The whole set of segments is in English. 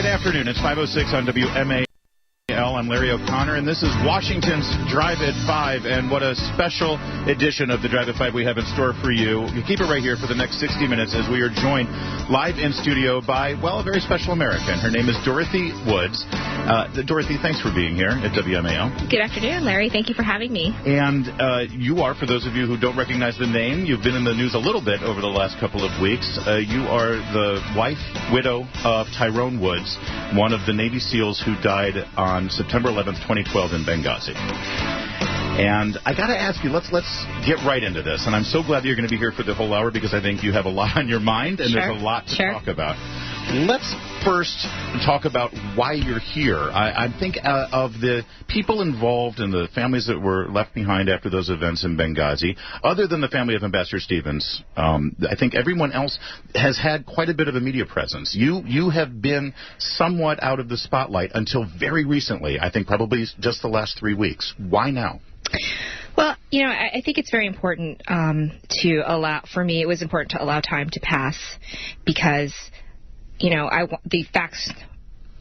Good afternoon. It's 5:06 on WMAL. I'm Larry O'Connor, and this is Washington's Drive at 5, and what a special edition of the Drive at 5 we have in store for you. You keep it right here for the next 60 minutes as we are joined live in studio by, well, a very special American. Her name is Dorothy Woods. Dorothy, thanks for being here at WMAL. Good afternoon, Larry. Thank you for having me. And you are, for those of you who don't recognize the name, you've been in the news a little bit over the last couple of weeks. You are the widow of Tyrone Woods, one of the Navy SEALs who died on September 11th, 2012 in Benghazi. And I got to ask you, let's get right into this. And I'm so glad that you're going to be here for the whole hour because I think you have a lot on your mind and there's a lot to talk about. Let's first talk about why you're here. I think of the people involved and the families that were left behind after those events in Benghazi, other than the family of Ambassador Stevens, I think everyone else has had quite a bit of a media presence. You have been somewhat out of the spotlight until very recently, I think probably just the last 3 weeks. Why now? Well, you know, I think it's very important for me, it was important to allow time to pass because, you know, the facts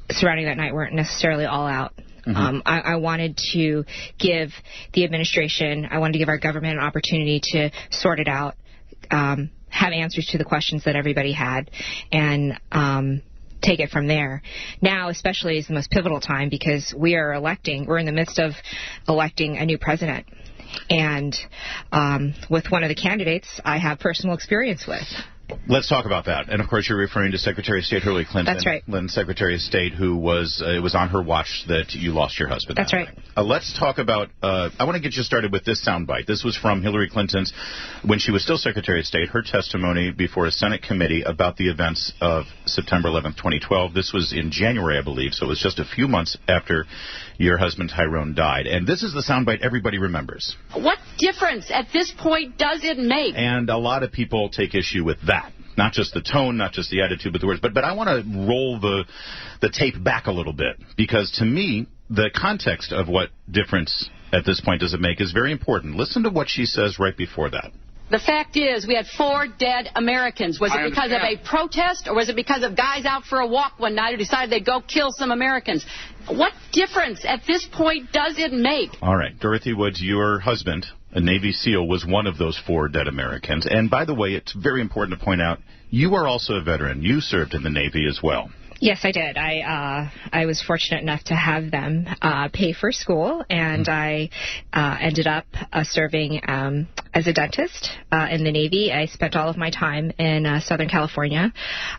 surrounding that night weren't necessarily all out. Mm-hmm. I wanted to give the administration, I wanted to give our government an opportunity to sort it out, have answers to the questions that everybody had, and take it from there. Now, especially, is the most pivotal time because we're in the midst of electing a new president. And with one of the candidates I have personal experience with. Let's talk about that. And, of course, you're referring to Secretary of State Hillary Clinton. That's right. Secretary of State, who was, it was on her watch that you lost your husband. That's right. Let's talk about, I want to get you started with this soundbite. This was from Hillary Clinton's, when she was still Secretary of State, her testimony before a Senate committee about the events of September 11th, 2012. This was in January, I believe, so it was just a few months after your husband Tyrone died. And this is the soundbite everybody remembers. What difference at this point does it make? And a lot of people take issue with that. Not just the tone, not just the attitude, but the words. But I want to roll the tape back a little bit, because to me, the context of what difference at this point does it make is very important. Listen to what she says right before that. The fact is, we had 4 dead Americans. Was it because of a protest, or was it because of guys out for a walk one night who decided they'd go kill some Americans? What difference at this point does it make? All right. Dorothy Woods, your husband, a Navy SEAL, was one of those 4 dead Americans. And by the way, it's very important to point out, you are also a veteran. You served in the Navy as well. Yes, I did. I was fortunate enough to have them pay for school, and I ended up serving as a dentist in the Navy. I spent all of my time in Southern California.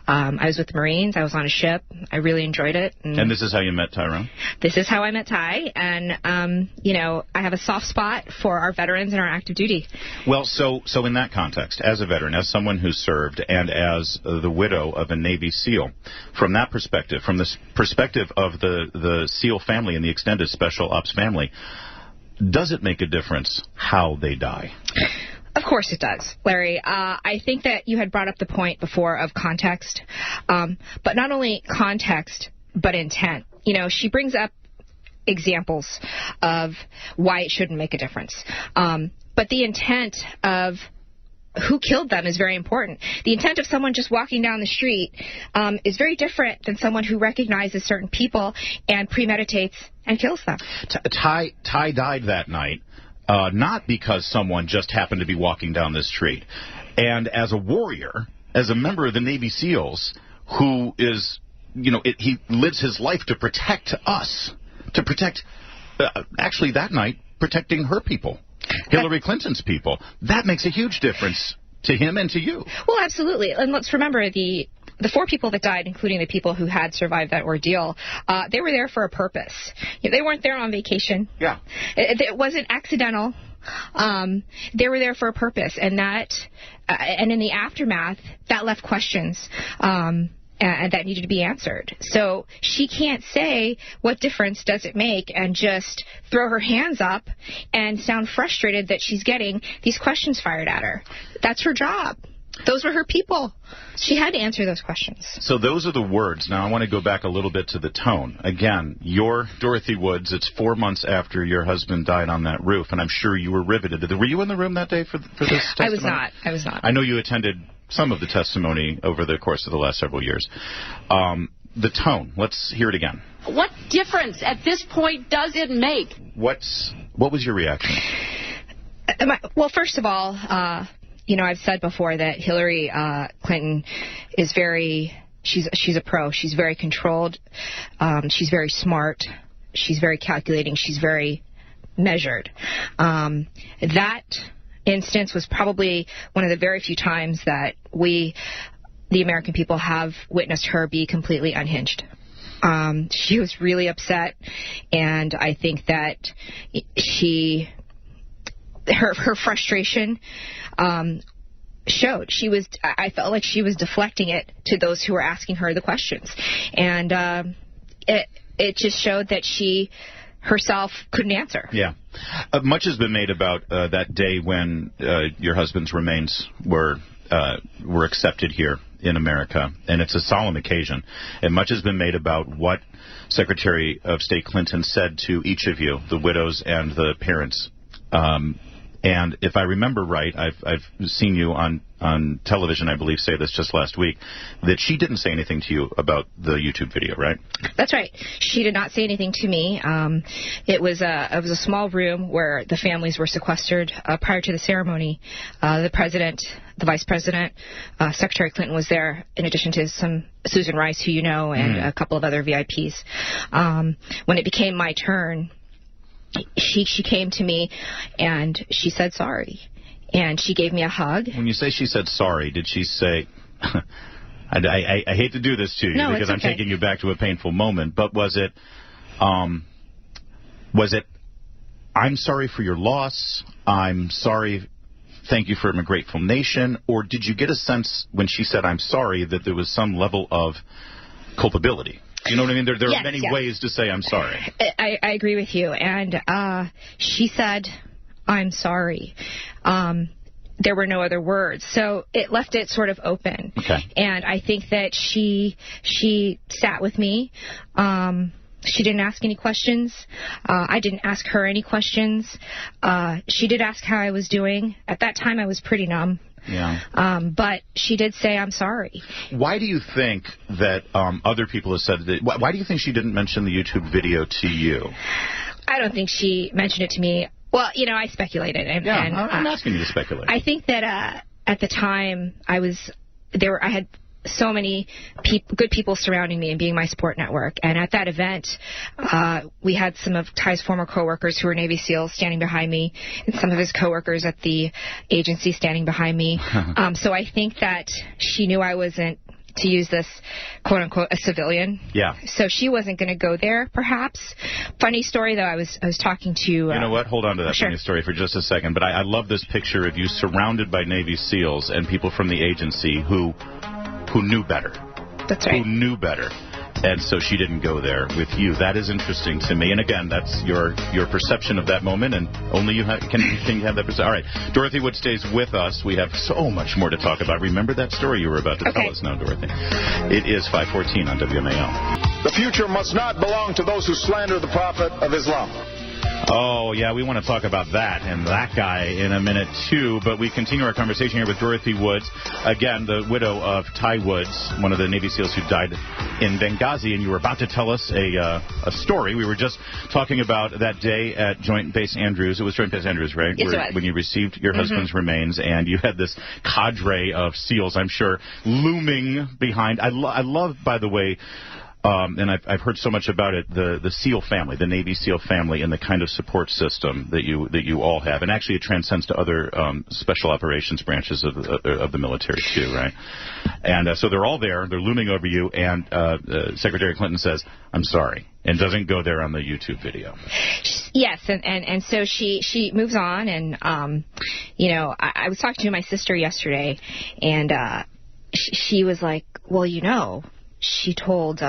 I was with the Marines. I was on a ship. I really enjoyed it. And this is how you met Tyrone? This is how I met Ty, and, you know, I have a soft spot for our veterans and our active duty. Well, so in that context, as a veteran, as someone who served, and as the widow of a Navy SEAL, from that perspective, from the perspective of the SEAL family and the extended Special Ops family, does it make a difference how they die? Of course it does, Larry. I think that you had brought up the point before of context, but not only context, but intent. You know, she brings up examples of why it shouldn't make a difference. But the intent of who killed them is very important. The intent of someone just walking down the street is very different than someone who recognizes certain people and premeditates and kills them. Ty died that night, not because someone just happened to be walking down the street. And as a warrior, as a member of the Navy SEALs, who is, you know, he lives his life to protect us, to protect, actually that night, protecting her people. Hillary Clinton's people. That makes a huge difference to him and to you. Well, absolutely. And let's remember the 4 people that died, including the people who had survived that ordeal, they were there for a purpose. You know, they weren't there on vacation. Yeah. It wasn't accidental. They were there for a purpose, and in the aftermath, that left questions. And that needed to be answered. So she can't say what difference does it make and just throw her hands up and sound frustrated that she's getting these questions fired at her. That's her job. Those were her people. She had to answer those questions. So those are the words. Now I want to go back a little bit to the tone. Again, you're Dorothy Woods. It's 4 months after your husband died on that roof, and I'm sure you were riveted. Were you in the room that day for this testimony? I was not. I know you attended some of the testimony over the course of the last several years. the tone. Let's hear it again. What difference at this point does it make? What was your reaction? Well, first of all, I've said before that Hillary Clinton is she's a pro. She's very controlled. She's very smart. She's very calculating. She's very measured. That instance was probably one of the very few times that the American people, have witnessed her be completely unhinged. She was really upset, and I think that her frustration showed. I felt like she was deflecting it to those who were asking her the questions, and it just showed that she herself couldn't answer. Yeah. Much has been made about that day when your husband's remains were accepted here in America, and it's a solemn occasion. And much has been made about what Secretary of State Clinton said to each of you, the widows and the parents. And if I remember right, I've seen you on television, I believe, say this just last week, that she didn't say anything to you about the YouTube video, right? That's right. She did not say anything to me. It was a small room where the families were sequestered prior to the ceremony. The president, the vice president, Secretary Clinton was there, in addition to Susan Rice, who you know, and a couple of other VIPs. When it became my turn, she came to me and she said sorry, and she gave me a hug. When you say she said sorry, did she say, I hate to do this to you, no, because it's I'm taking you back to a painful moment, but was it I'm sorry for your loss, I'm sorry, thank you for a grateful nation, or did you get a sense when she said I'm sorry that there was some level of culpability? You know what I mean? There are many ways to say I'm sorry. I agree with you. And she said, I'm sorry. There were no other words. So it left it sort of open. Okay. And I think that she sat with me. She didn't ask any questions. I didn't ask her any questions. She did ask how I was doing. At that time, I was pretty numb. Yeah. But she did say, I'm sorry. Why do you think that other people have said that? Why do you think she didn't mention the YouTube video to you? I don't think she mentioned it to me. Well, I speculated. I'm asking you to speculate. I think that at the time I had so many good people surrounding me and being my support network. And at that event, we had some of Ty's former coworkers who were Navy SEALs standing behind me, and some of his coworkers at the agency standing behind me. So I think that she knew I wasn't, to use this, quote-unquote, a civilian. Yeah. So she wasn't going to go there, perhaps. Funny story, though, I was talking to... you know what? Hold on to that funny story for just a second. But I love this picture of you surrounded by Navy SEALs and people from the agency who knew better. That's right. Who knew better. And so she didn't go there with you. That is interesting to me. And again, that's your perception of that moment, and only you can have that perception. All right. Dorothy Woods stays with us. We have so much more to talk about. Remember that story you were about to tell us now, Dorothy. It is 5:14 on WMAL. The future must not belong to those who slander the Prophet of Islam. Oh, yeah, we want to talk about that and that guy in a minute, too. But we continue our conversation here with Dorothy Woods, again, the widow of Ty Woods, one of the Navy SEALs who died in Benghazi. And you were about to tell us a story. We were just talking about that day at Joint Base Andrews. It was Joint Base Andrews, right? Yes, it was. When you received your husband's remains, and you had this cadre of SEALs, I'm sure, looming behind. I love, by the way, and I've heard so much about it, the SEAL family, the Navy SEAL family, and the kind of support system that you all have. And actually it transcends to other special operations branches of the military, too, right? And so they're all there. They're looming over you. And Secretary Clinton says, I'm sorry, and doesn't go there on the YouTube video. Yes, and so she moves on. And, I was talking to my sister yesterday, and she was like, well, she told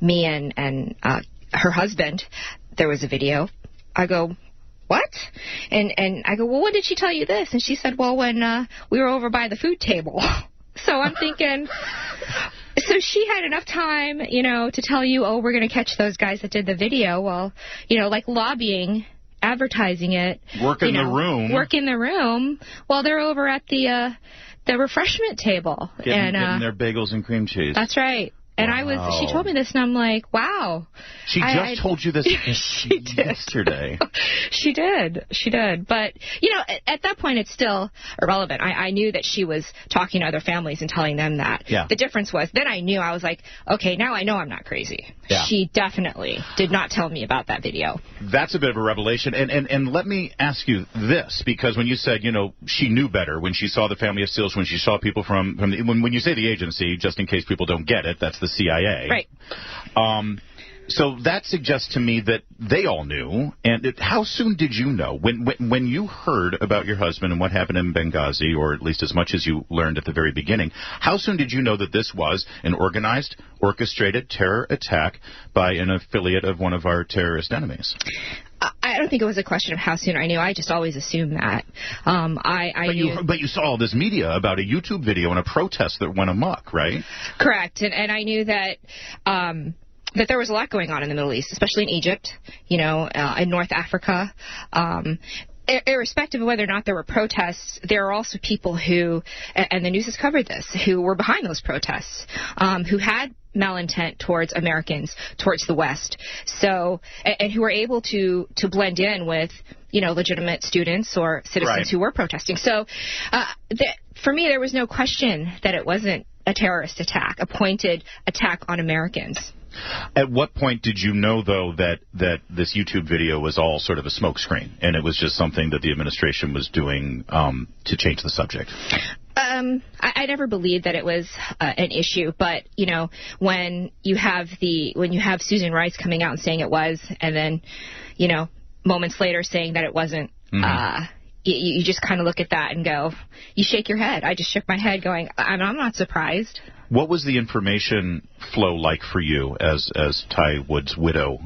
me and her husband there was a video. I go, what? And I go, well, when did she tell you this? And she said, well, when we were over by the food table. So I'm thinking, so she had enough time, to tell you, oh, we're going to catch those guys that did the video. Well, like lobbying, advertising it. Work in the room. While they're over at the refreshment table. Getting their bagels and cream cheese. That's right. And she told me this, and I'm like, wow. She just told you this yesterday. She did. But, at that point, it's still irrelevant. I knew that she was talking to other families and telling them that. Yeah. The difference was, then I knew, I was like, okay, now I know I'm not crazy. Yeah. She definitely did not tell me about that video. That's a bit of a revelation. And let me ask you this, because when you said, she knew better when she saw the family of SEALs, when she saw people from when you say the agency, just in case people don't get it, that's the CIA. Right. So that suggests to me that they all knew. And how soon did you know? When you heard about your husband and what happened in Benghazi, or at least as much as you learned at the very beginning, how soon did you know that this was an organized, orchestrated terror attack by an affiliate of one of our terrorist enemies? I don't think it was a question of how soon I knew. I just always assumed that. But you saw all this media about a YouTube video and a protest that went amok, right? Correct. And I knew that that there was a lot going on in the Middle East, especially in Egypt, in North Africa. Irrespective of whether or not there were protests, there are also people who, and the news has covered this, who were behind those protests, who had malintent towards Americans, towards the West, and who were able to blend in with, legitimate students or citizens who were protesting. So, for me, there was no question that it wasn't a terrorist attack, a pointed attack on Americans. At what point did you know, though, that this YouTube video was all sort of a smokescreen, and it was just something that the administration was doing to change the subject? I never believed that it was an issue, but when you have Susan Rice coming out and saying it was, and then moments later saying that it wasn't, you just kind of look at that and go, you shake your head. I just shook my head, going, I'm not surprised. What was the information flow like for you as Ty Woods' widow?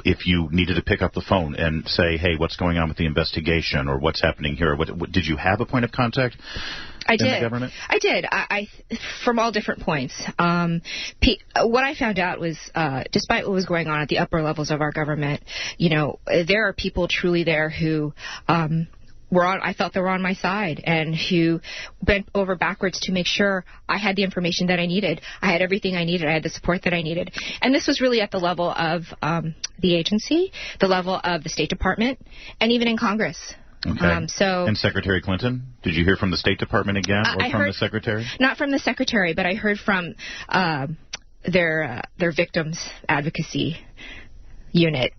If you needed to pick up the phone and say, hey, what's going on with the investigation, or what's happening here? What did you have a point of contact? I did. The government? I did. I from all different points. What I found out was, despite what was going on at the upper levels of our government, there are people truly there who I felt they were on my side, and who bent over backwards to make sure I had the information that I needed. I had everything I needed. I had the support that I needed. And this was really at the level of the agency, the level of the State Department, and even in Congress. Okay. And Secretary Clinton? Did you hear from the State Department again, or from the Secretary? Not from the Secretary, but I heard from their victims advocacy unit.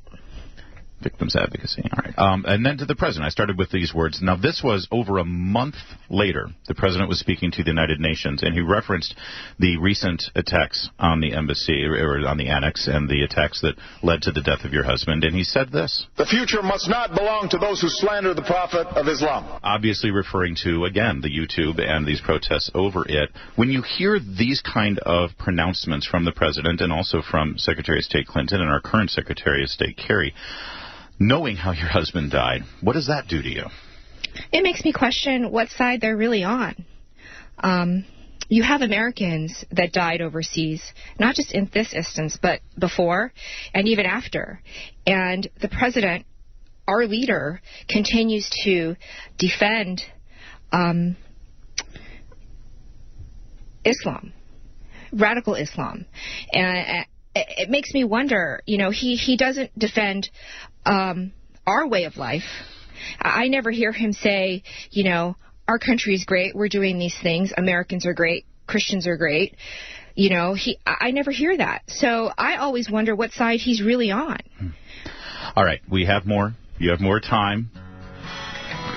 Victims advocacy. All right. And then to the president. I started with these words. Now, this was over a month later. The president was speaking to the United Nations, and he referenced the recent attacks on the embassy, or on the annex, and the attacks that led to the death of your husband. And he said this: the future must not belong to those who slander the Prophet of Islam. Obviously referring to, again, the YouTube and these protests over it. When you hear these kind of pronouncements from the president, and also from Secretary of State Clinton and our current Secretary of State Kerry, knowing how your husband died, what does that do to you? It makes me question what side they're really on. You have Americans that died overseas, not just in this instance, but before and even after. And the president, our leader, continues to defend Islam, radical Islam. And it makes me wonder, he doesn't defend our way of life. I never hear him say, our country's great, we're doing these things, Americans are great, Christians are great. I never hear that. So I always wonder what side he's really on. All right, we have more. You have more time.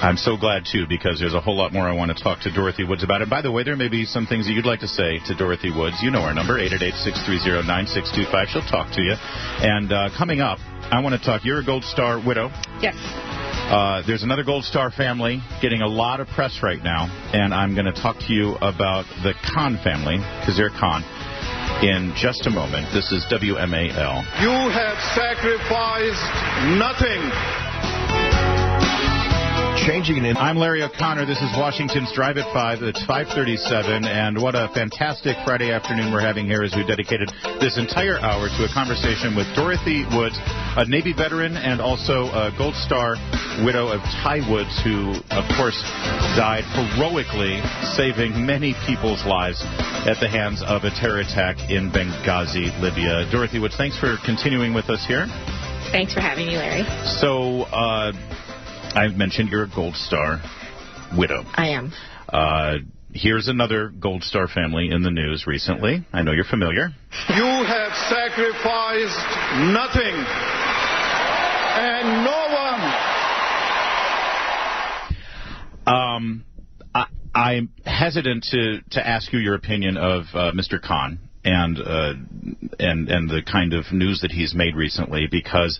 I'm so glad, too, because there's a whole lot more I want to talk to Dorothy Woods about. And by the way, there may be some things that you'd like to say to Dorothy Woods. You know our number, 888-630-9625. She'll talk to you. And coming up, I want to talk. You're a Gold Star widow. Yes. There's another Gold Star family getting a lot of press right now. And I'm going to talk to you about the Khan family, Khizr Khan, in just a moment. This is WMAL. You have sacrificed nothing. changing it. I'm Larry O'Connor. This is Washington's Drive at 5. It's 5:37, and what a fantastic Friday afternoon we're having here as we dedicated this entire hour to a conversation with Dorothy Woods, a Navy veteran and also a Gold Star widow of Ty Woods, who, of course, died heroically, saving many people's lives at the hands of a terror attack in Benghazi, Libya. Dorothy Woods, thanks for continuing with us here. Thanks for having me, Larry. So, I've mentioned you're a Gold Star widow. I am. Here's another Gold Star family in the news recently. I know you're familiar. You have sacrificed nothing and no one. I'm hesitant to ask you your opinion of Mr. Khan and the kind of news that he's made recently, because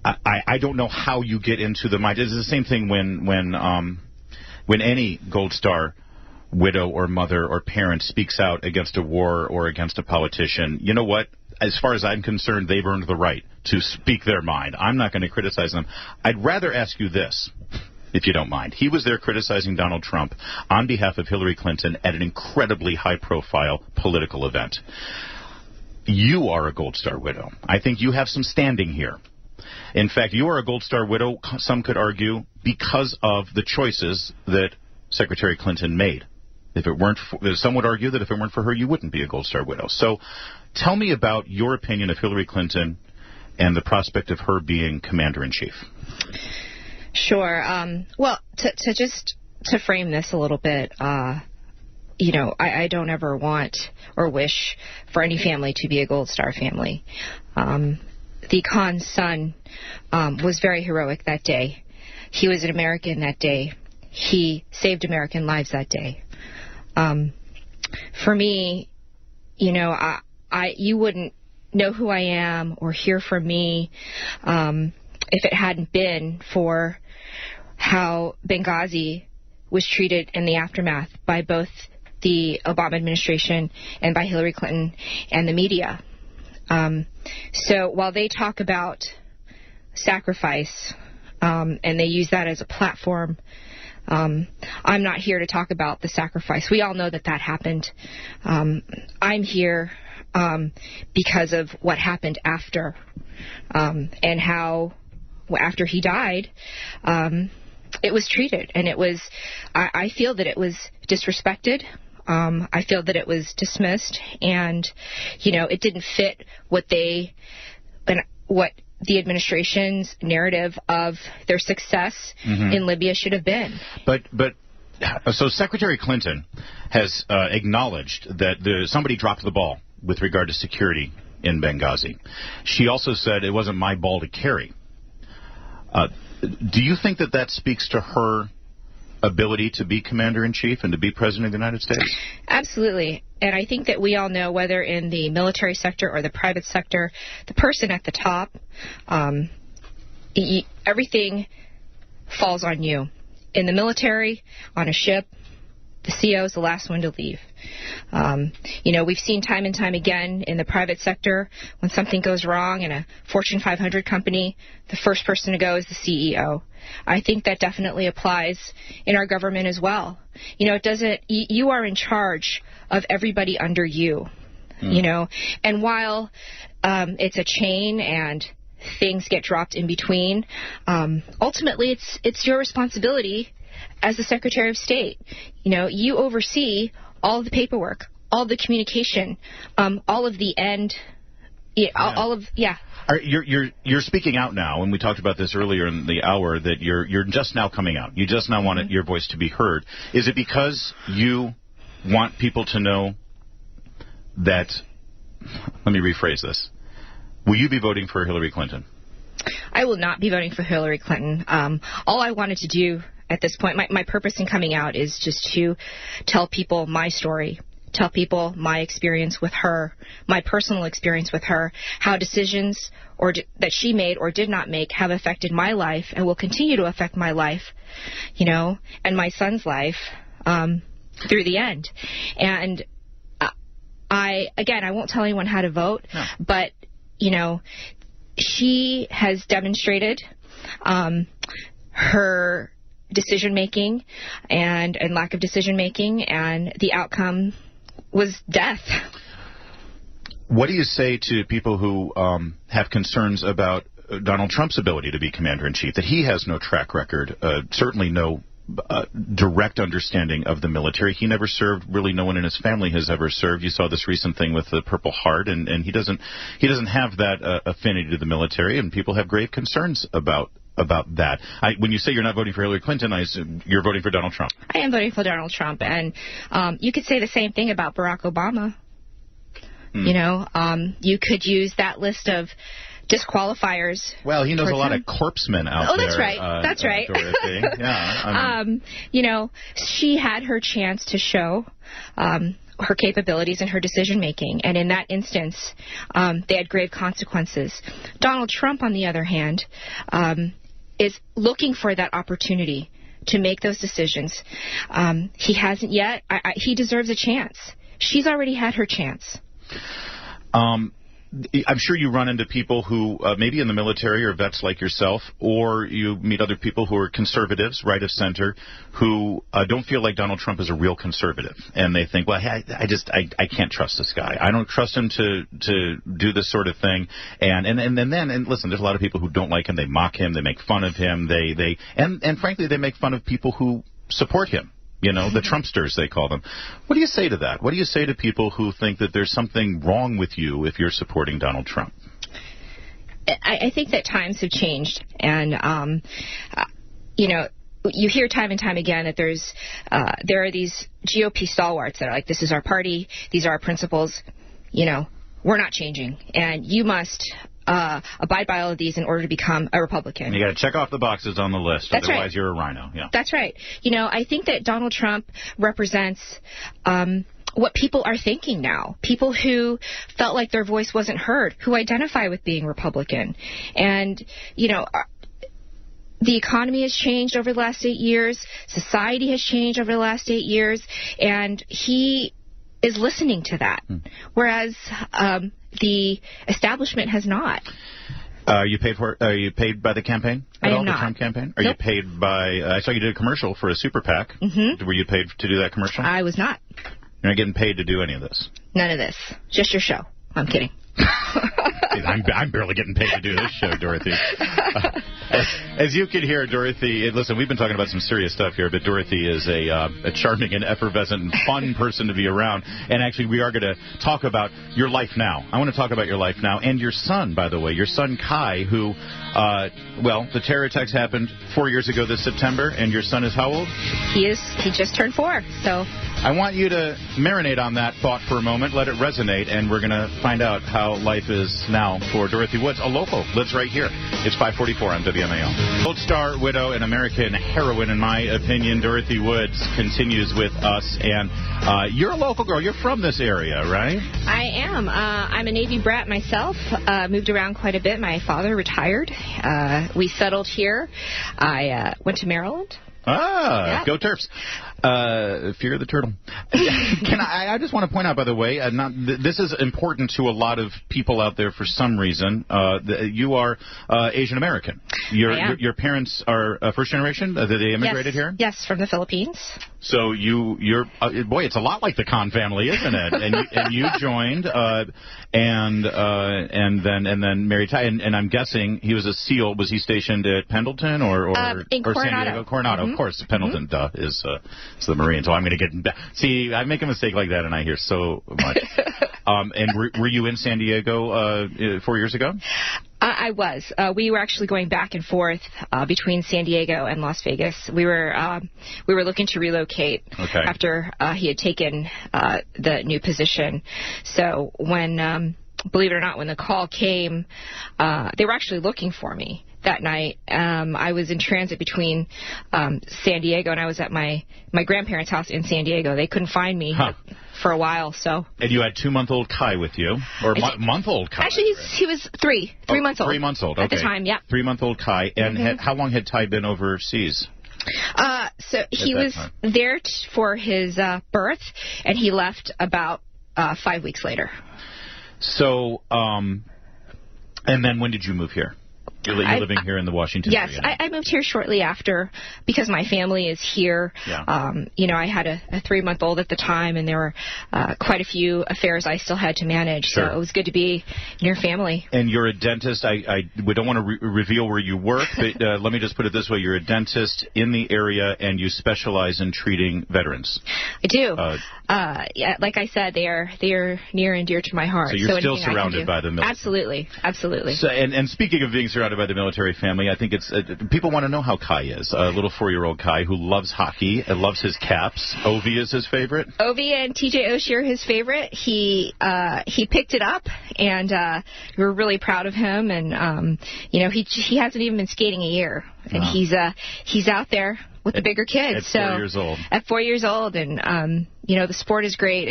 I don't know how you get into the mind. It's the same thing when any Gold Star widow or mother or parent speaks out against a war or against a politician. You know what? As far as I'm concerned, they've earned the right to speak their mind. I'm not going to criticize them. I'd rather ask you this, if you don't mind. He was there criticizing Donald Trump on behalf of Hillary Clinton at an incredibly high-profile political event. You are a Gold Star widow. I think you have some standing here. In fact, you are a Gold Star widow, some could argue, because of the choices that Secretary Clinton made. Some would argue that if it weren't for her, you wouldn't be a Gold Star widow. So tell me about your opinion of Hillary Clinton and the prospect of her being commander-in-chief. Sure. Well, to frame this a little bit, I don't ever want or wish for any family to be a Gold Star family. The Khan's son was very heroic that day. He was an American that day. He saved American lives that day. For me, you wouldn't know who I am or hear from me if it hadn't been for how Benghazi was treated in the aftermath by both the Obama administration and by Hillary Clinton and the media. So while they talk about sacrifice and they use that as a platform, I'm not here to talk about the sacrifice. We all know that happened. I'm here because of what happened after, and how after he died, it was treated. And I feel that it was disrespected. I feel that it was dismissed, and, it didn't fit what the administration's narrative of their success in Libya should have been. So Secretary Clinton has acknowledged that somebody dropped the ball with regard to security in Benghazi. She also said it wasn't my ball to carry. Do you think that speaks to her ability to be commander-in-chief and to be president of the United States? Absolutely. And I think that we all know, whether in the military sector or the private sector, the person at the top, everything falls on you. In the military, on a ship, the CO is the last one to leave. We've seen time and time again in the private sector, when something goes wrong in a Fortune 500 company, the first person to go is the CEO. I think that definitely applies in our government as well. You are in charge of everybody under you, and while it's a chain and things get dropped in between, ultimately it's your responsibility as the Secretary of State. You oversee all of the paperwork, all of the communication, all of the end. You're speaking out now, and we talked about this earlier in the hour, that you're just now coming out. You just now want your voice to be heard. Is it because you want people to know that? Let me rephrase this. Will you be voting for Hillary Clinton? I will not be voting for Hillary Clinton. All I wanted to do at this point, my purpose in coming out, is just to tell people my story, tell people my experience with her, my personal experience with her, how decisions that she made or did not make have affected my life and will continue to affect my life, and my son's life through the end. And I won't tell anyone how to vote, no. But, her decision-making and lack of decision-making, and the outcome was death. What do you say to people who have concerns about Donald Trump's ability to be commander-in-chief, that he has no track record, certainly no direct understanding of the military? He never served. Really, no one in his family has ever served. You saw this recent thing with the Purple Heart, and he doesn't have that affinity to the military, and people have grave concerns about that. When you say you're not voting for Hillary Clinton, I assume you're voting for Donald Trump. I am voting for Donald Trump, and you could say the same thing about Barack Obama. You know, you could use that list of disqualifiers. Well, he knows a lot of corpsmen out there. Oh, that's right. That's right. Dorothy. Yeah. You know, she had her chance to show her capabilities and her decision-making, and in that instance, they had grave consequences. Donald Trump, on the other hand, is looking for that opportunity to make those decisions. He hasn't yet. He deserves a chance. She's already had her chance. I'm sure you run into people who maybe in the military or vets like yourself, or you meet other people who are conservatives, right of center, who don't feel like Donald Trump is a real conservative. And they think, well, I can't trust this guy. I don't trust him to do this sort of thing. And listen, there's a lot of people who don't like him. They mock him. They make fun of him. And frankly, they make fun of people who support him. You know, the Trumpsters, they call them. What do you say to that? What do you say to people who think that there's something wrong with you if you're supporting Donald Trump? I think that times have changed. And, you know, you hear time and time again that there are these GOP stalwarts that are like, this is our party, these are our principles. You know, we're not changing. And you must abide by all of these in order to become a Republican. And you got to check off the boxes on the list. That's otherwise right. You're a rhino. Yeah. That's right. You know, I think that Donald Trump represents what people are thinking now. People who felt like their voice wasn't heard, who identify with being Republican. And, you know, the economy has changed over the last 8 years. Society has changed over the last 8 years. And he is listening to that, whereas the establishment has not. Are you paid by the campaign at all? The Trump campaign? Are you paid by? I saw you did a commercial for a super PAC. Were you paid to do that commercial? I was not. You're not getting paid to do any of this. None of this. Just your show. I'm kidding. I'm barely getting paid to do this show, Dorothy. As you can hear, Dorothy, listen, we've been talking about some serious stuff here, but Dorothy is a charming and effervescent and fun person to be around. And actually, we are going to talk about your life now. I want to talk about your life now and your son, by the way, your son Kai, who, the terror attacks happened 4 years ago this September, and your son is how old? He just turned 4, so... I want you to marinate on that thought for a moment, let it resonate, and we're going to find out how life is now for Dorothy Woods, a local, lives right here. It's 544 on WMAL. Gold Star widow and American heroine, in my opinion, Dorothy Woods continues with us. And you're a local girl. You're from this area, right? I am. I'm a Navy brat myself. Moved around quite a bit. My father retired. We settled here. I went to Maryland. Yeah. Go Terps. Fear the turtle. I just want to point out, by the way, this is important to a lot of people out there for some reason. You are Asian American. Your parents are first generation? They immigrated here? Yes, from the Philippines. So you're boy, it's a lot like the Khan family, isn't it? And you joined and then married Ty. And I'm guessing he was a SEAL. Was he stationed at Pendleton or in Coronado? San Diego? Coronado, of course. Pendleton is the Marine. So I'm going to get back. See, I make a mistake like that, and I hear so much. And were you in San Diego 4 years ago? I was. We were actually going back and forth between San Diego and Las Vegas. We were looking to relocate after he had taken the new position. So when, believe it or not, when the call came, they were actually looking for me that night. I was in transit between San Diego, and I was at my grandparents' house in San Diego. They couldn't find me for a while, so. And you had 2-month-old Kai with you, or month-old Kai? Actually, he was 3 months old. 3 months old, okay. At the time, yeah. 3-month-old Kai. And how long had Ty been overseas? So he was there for his birth, and he left about 5 weeks later. So, and then when did you move here? You're living here in the Washington area. Yes, I moved here shortly after because my family is here. Yeah. I had a 3-month-old at the time, and there were quite a few affairs I still had to manage. Sure. So it was good to be near family. And you're a dentist. We don't want to reveal where you work, but let me just put it this way. You're a dentist in the area, and you specialize in treating veterans. I do. Like I said, they are near and dear to my heart. So you're still surrounded by the military. Absolutely. So, and speaking of being surrounded by the military family, I think it's people want to know how Kai is. A little 4-year-old Kai who loves hockey and loves his caps. Ovi is his favorite. Ovi and TJ Oshie are his favorite. He picked it up, and we're really proud of him. And he hasn't even been skating a year, and he's out there with the bigger kids. At 4 years old. At 4 years old, and the sport is great.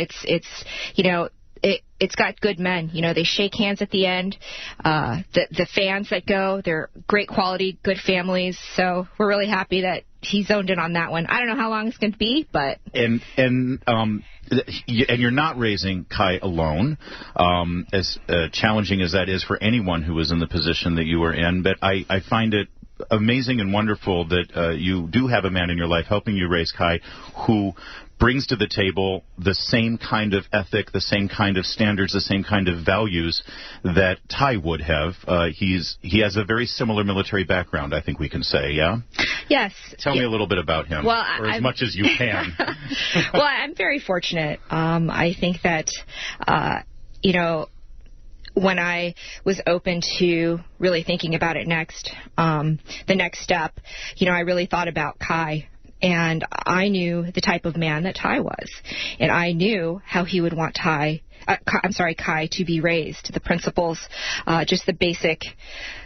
It's got good men. They shake hands at the end. The fans that go, they're great quality, good families. So we're really happy that he zoned in on that one. I don't know how long it's going to be, but and you're not raising Kai alone, as challenging as that is for anyone who is in the position that you are in. But I find it amazing and wonderful that you do have a man in your life helping you raise Kai who brings to the table the same kind of ethic, the same kind of standards, the same kind of values that Ty would have. He has a very similar military background, I think we can say, yeah? Yes. Tell me a little bit about him, or as much as you can. Well, I'm very fortunate. I think that, when I was open to really thinking about it the next step, I really thought about Kai. And I knew the type of man that Ty was. And I knew how he would want Kai to be raised. The principles, just the basic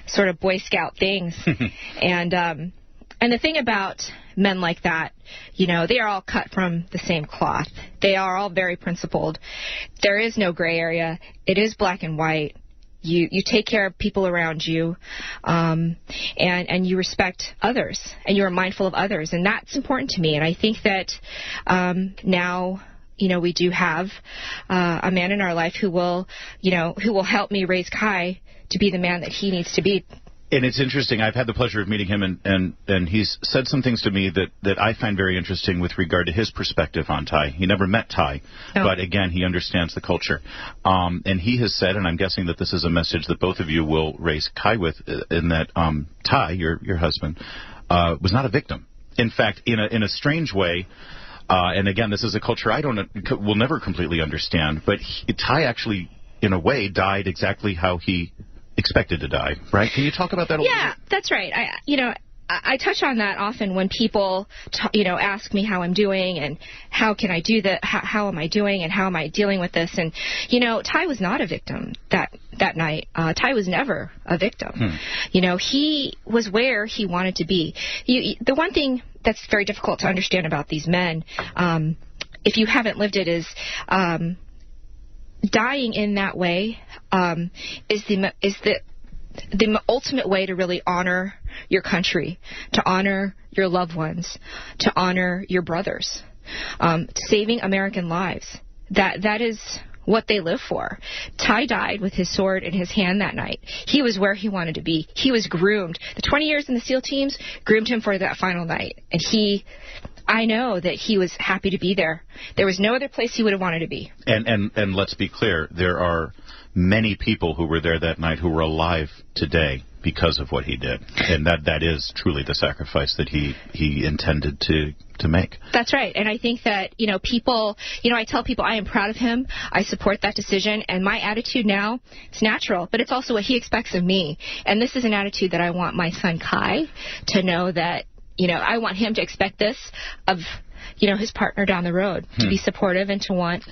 sort of Boy Scout things. And the thing about men like that, they are all cut from the same cloth. They are all very principled. There is no gray area. It is black and white. You take care of people around you, and you respect others, and you are mindful of others, and that's important to me. And I think that now, we do have a man in our life who will help me raise Kai to be the man that he needs to be. And it's interesting. I've had the pleasure of meeting him, and he's said some things to me that I find very interesting with regard to his perspective on Ty. He never met Ty, but again, he understands the culture. And he has said, and I'm guessing that this is a message that both of you will raise Kai with, in that Ty, your husband, was not a victim. In fact, in a strange way, and again, this is a culture will never completely understand, but Ty actually, in a way, died exactly how he expected to die, right? Can you talk about that a little bit? Yeah, that's right. I touch on that often when people, ask me how I'm doing and how can I do that, how am I doing and how am I dealing with this. And, Ty was not a victim that night. Ty was never a victim. He was where he wanted to be. The one thing that's very difficult to understand about these men, if you haven't lived it, is dying in that way is the ultimate way to really honor your country, to honor your loved ones, to honor your brothers, saving American lives. That is what they live for. Ty died with his sword in his hand that night. He was where he wanted to be. He was groomed. The 20 years in the SEAL teams groomed him for that final night. And I know that he was happy to be there. There was no other place he would have wanted to be. And let's be clear, there are many people who were there that night who were alive today because of what he did. And that is truly the sacrifice that he intended to make. That's right. And I think that, people, I tell people I am proud of him. I support that decision. And my attitude now, it's natural, but it's also what he expects of me. And this is an attitude that I want my son Kai to know, that I want him to expect this of, his partner down the road, to be supportive and to want,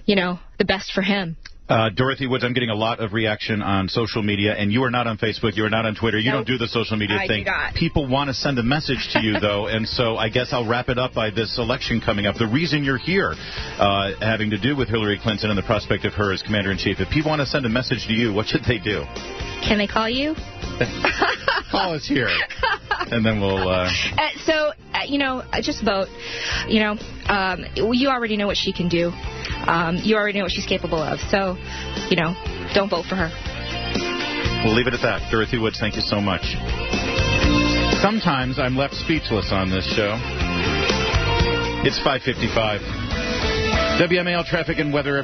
the best for him. Dorothy Woods, I'm getting a lot of reaction on social media, and you are not on Facebook, you are not on Twitter, you don't do the social media thing. I do not. People want to send a message to you, though, and so I guess I'll wrap it up by this election coming up. The reason you're here, having to do with Hillary Clinton and the prospect of her as Commander-in-Chief, if people want to send a message to you, what should they do? Can they call you? Call us here, and then we'll... just vote. You already know what she can do. You already know what she's capable of. So, don't vote for her. We'll leave it at that. Dorothy Woods, thank you so much. Sometimes I'm left speechless on this show. It's 5:55. WMAL traffic and weather.